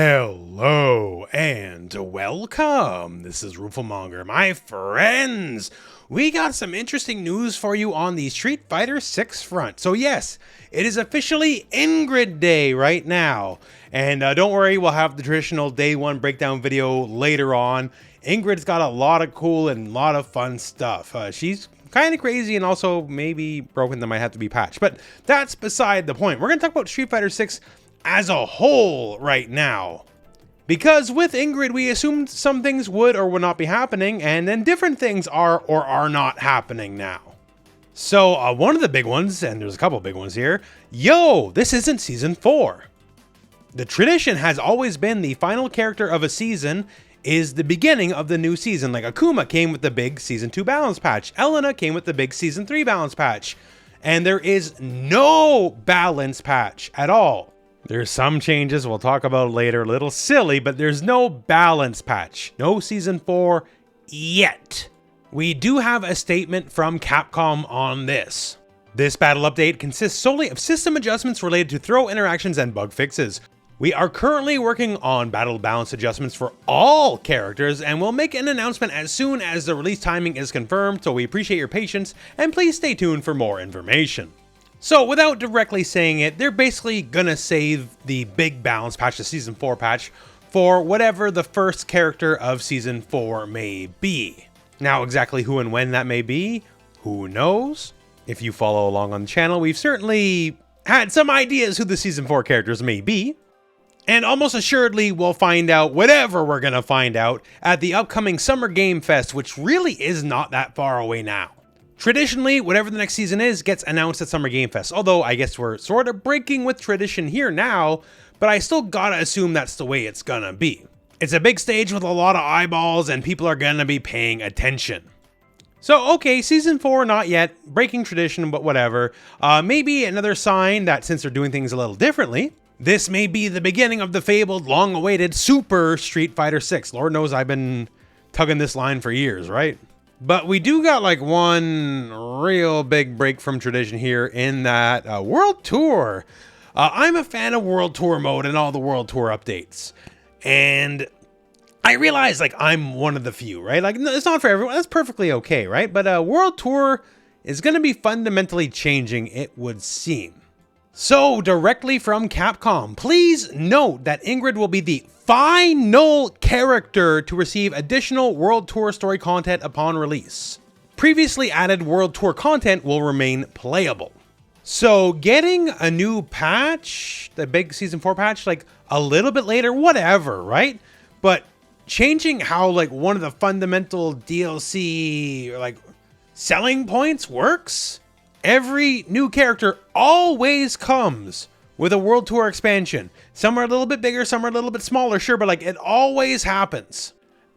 Hello and welcome. This is Rooflemonger, my friends. We got some interesting news for you on the Street Fighter 6 front. So yes, it is officially Ingrid Day right now. And don't worry, we'll have the traditional day one breakdown video later on. Ingrid's got a lot of cool and a lot of fun stuff. She's kind of crazy and also maybe broken that might have to be patched. But that's beside the point. We're going to talk about Street Fighter 6 as a whole right now. Because with Ingrid, we assumed some things would or would not be happening, and then different things are or are not happening now. So one of the big ones, and there's a couple big ones here, this isn't Season 4. The tradition has always been the final character of a season is the beginning of the new season. Like Akuma came with the big Season 2 balance patch, Elena came with the big Season 3 balance patch, and there is no balance patch at all. There's some changes we'll talk about later, a little silly, but there's no balance patch. No Season 4 yet. We do have a statement from Capcom on this. This battle update consists solely of system adjustments related to throw interactions and bug fixes. We are currently working on battle balance adjustments for all characters, and we'll make an announcement as soon as the release timing is confirmed, so we appreciate your patience, and please stay tuned for more information. So without directly saying it, they're basically gonna save the big balance patch, the Season 4 patch, for whatever the first character of Season 4 may be. Now exactly who and when that may be, who knows? If you follow along on the channel, we've certainly had some ideas who the Season 4 characters may be. And almost assuredly we'll find out whatever we're gonna find out at the upcoming Summer Game Fest, which really is not that far away now. Traditionally, whatever the next season is gets announced at Summer Game Fest, although I guess we're sort of breaking with tradition here now, but I still gotta assume that's the way it's gonna be. It's a big stage with a lot of eyeballs and people are gonna be paying attention. So okay, Season 4 not yet, breaking tradition, but whatever. Maybe another sign that since they're doing things a little differently, this may be the beginning of the fabled, long-awaited Super Street Fighter 6. Lord knows I've been tugging this line for years, right? But we do got like one real big break from tradition here in that World Tour. I'm a fan of World Tour mode and all the World Tour updates. And I realize like I'm one of the few, right? Like it's not for everyone, that's perfectly okay, right? But World Tour is going to be fundamentally changing, it would seem. So directly from Capcom, please note that Ingrid will be the final character to receive additional World Tour story content upon release. Previously added World Tour content will remain playable. So getting a new patch, the big Season 4 patch, like a little bit later, whatever, right? But changing how like one of the fundamental DLC or like selling points works? Every new character always comes with a World Tour expansion. Some are a little bit bigger, some are a little bit smaller, sure, but like it always happens.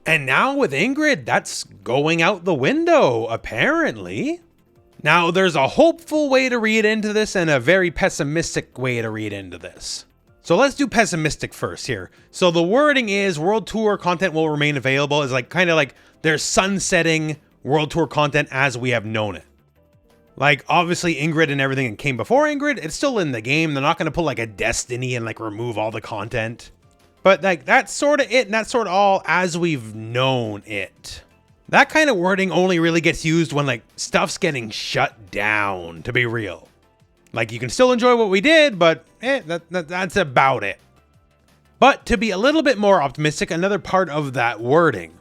And now with Ingrid, that's going out the window, apparently. Now there's a hopeful way to read into this and a very pessimistic way to read into this. So let's do pessimistic first here. So the wording is World Tour content will remain available, is like kind of like they're sunsetting World Tour content as we have known it. Like, obviously, Ingrid and everything that came before Ingrid, it's still in the game. They're not going to put, like, a Destiny and, like, remove all the content. But, like, that's sort of it, and that's sort of all as we've known it. That kind of wording only really gets used when, like, stuff's getting shut down, to be real. Like, you can still enjoy what we did, but, that's about it. But, to be a little bit more optimistic, another part of that wording.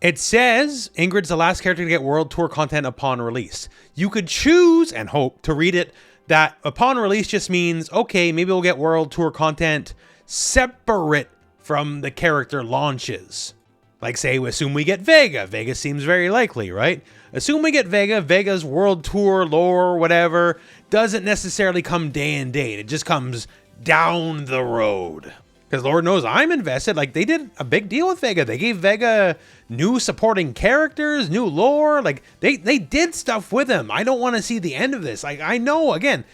It says Ingrid's the last character to get World Tour content upon release. You could choose and hope to read it that upon release just means, okay, maybe we'll get World Tour content separate from the character launches. Like say, assume we get Vega. Vega seems very likely, right? Assume we get Vega. Vega's World Tour lore, whatever, doesn't necessarily come day and date. It just comes down the road. Because Lord knows I'm invested. Like, they did a big deal with Vega. They gave Vega new supporting characters, new lore. Like, they did stuff with him. I don't want to see the end of this. Like, I know, again,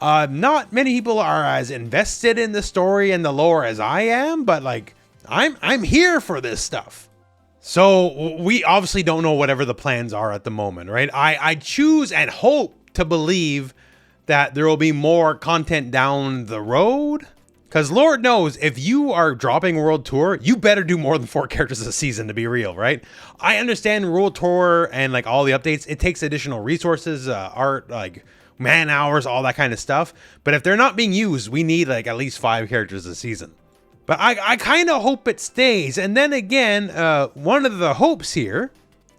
not many people are as invested in the story and the lore as I am. But, like, I'm here for this stuff. So, we obviously don't know whatever the plans are at the moment, right? I choose and hope to believe that there will be more content down the road. Because Lord knows, if you are dropping World Tour, you better do more than 4 characters a season, to be real, right? I understand World Tour and like all the updates, it takes additional resources, art, like man hours, all that kind of stuff. But if they're not being used, we need like at least 5 characters a season. But I kind of hope it stays. And then again, one of the hopes here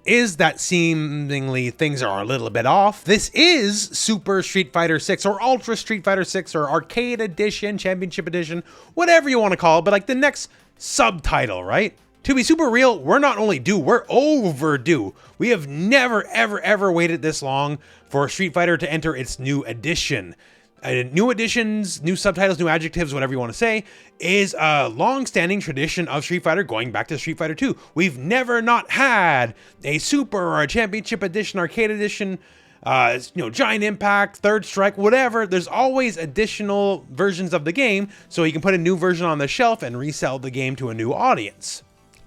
is that seemingly things are a little bit off. This is Super Street Fighter 6 or Ultra Street Fighter 6 or Arcade Edition, Championship Edition, whatever you want to call it, but like the next subtitle, right? To be super real, we're not only due, we're overdue. We have never, ever waited this long for Street Fighter to enter its new edition. New additions, new subtitles, new adjectives, whatever you want to say, is a long-standing tradition of Street Fighter going back to Street Fighter 2. We've never not had a Super or a Championship Edition, Arcade Edition, Giant Impact, Third Strike, whatever. There's always additional versions of the game, so you can put a new version on the shelf and resell the game to a new audience.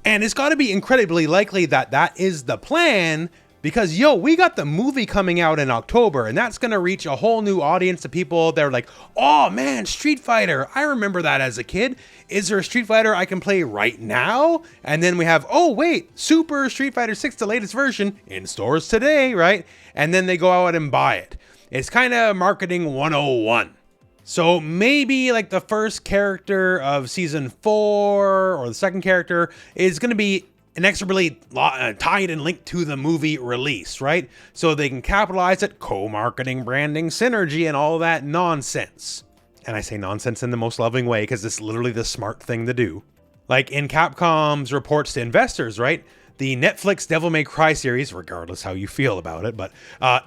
And it's got to be incredibly likely that that is the plan, because, we got the movie coming out in October, and that's going to reach a whole new audience of people that are like, oh man, Street Fighter, I remember that as a kid. Is there a Street Fighter I can play right now? And then we have, oh wait, Super Street Fighter 6, the latest version, in stores today, right? And then they go out and buy it. It's kind of marketing 101. So maybe like the first character of season 4 or the second character is going to be inexorably tied and linked to the movie release, right? So they can capitalize it, co-marketing, branding, synergy, and all that nonsense. And I say nonsense in the most loving way because it's literally the smart thing to do. Like in Capcom's reports to investors, right? The Netflix Devil May Cry series, regardless how you feel about it, but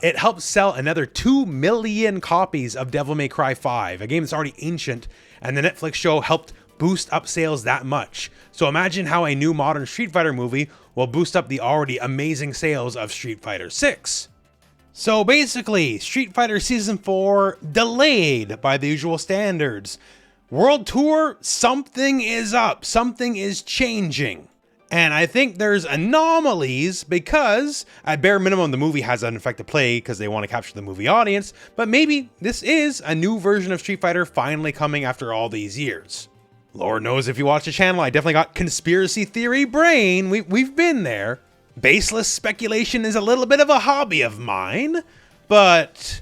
it helped sell another 2 million copies of Devil May Cry 5, a game that's already ancient, and the Netflix show helped boost up sales that much. So imagine how a new modern Street Fighter movie will boost up the already amazing sales of Street Fighter 6. So basically, Street Fighter Season 4 delayed by the usual standards. World Tour, something is up, something is changing. And I think there's anomalies because at bare minimum, the movie has an effective play because they want to capture the movie audience, but maybe this is a new version of Street Fighter finally coming after all these years. Lord knows if you watch the channel, I definitely got conspiracy theory brain. We've been there. Baseless speculation is a little bit of a hobby of mine, but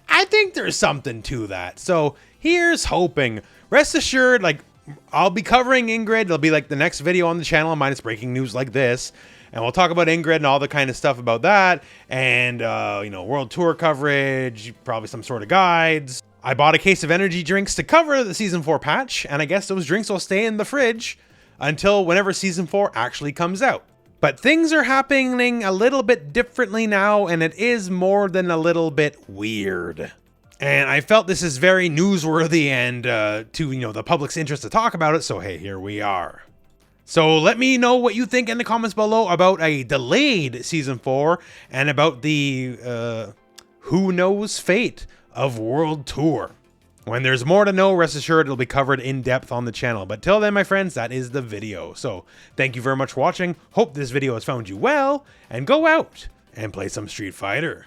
I think there's something to that. So here's hoping. Rest assured, like, I'll be covering Ingrid. It'll be like the next video on the channel, minus breaking news like this. And we'll talk about Ingrid and all the kind of stuff about that. And, World Tour coverage, probably some sort of guides. I bought a case of energy drinks to cover the Season 4 patch, and I guess those drinks will stay in the fridge until whenever Season 4 actually comes out. But things are happening a little bit differently now, and it is more than a little bit weird. And I felt this is very newsworthy and to the public's interest to talk about it, so hey, here we are. So let me know what you think in the comments below about a delayed Season 4 and about the who knows fate of World Tour. When there's more to know, rest assured it'll be covered in depth on the channel. But till then, my friends, that is the video. So thank you very much for watching. Hope this video has found you well, and go out and play some Street Fighter.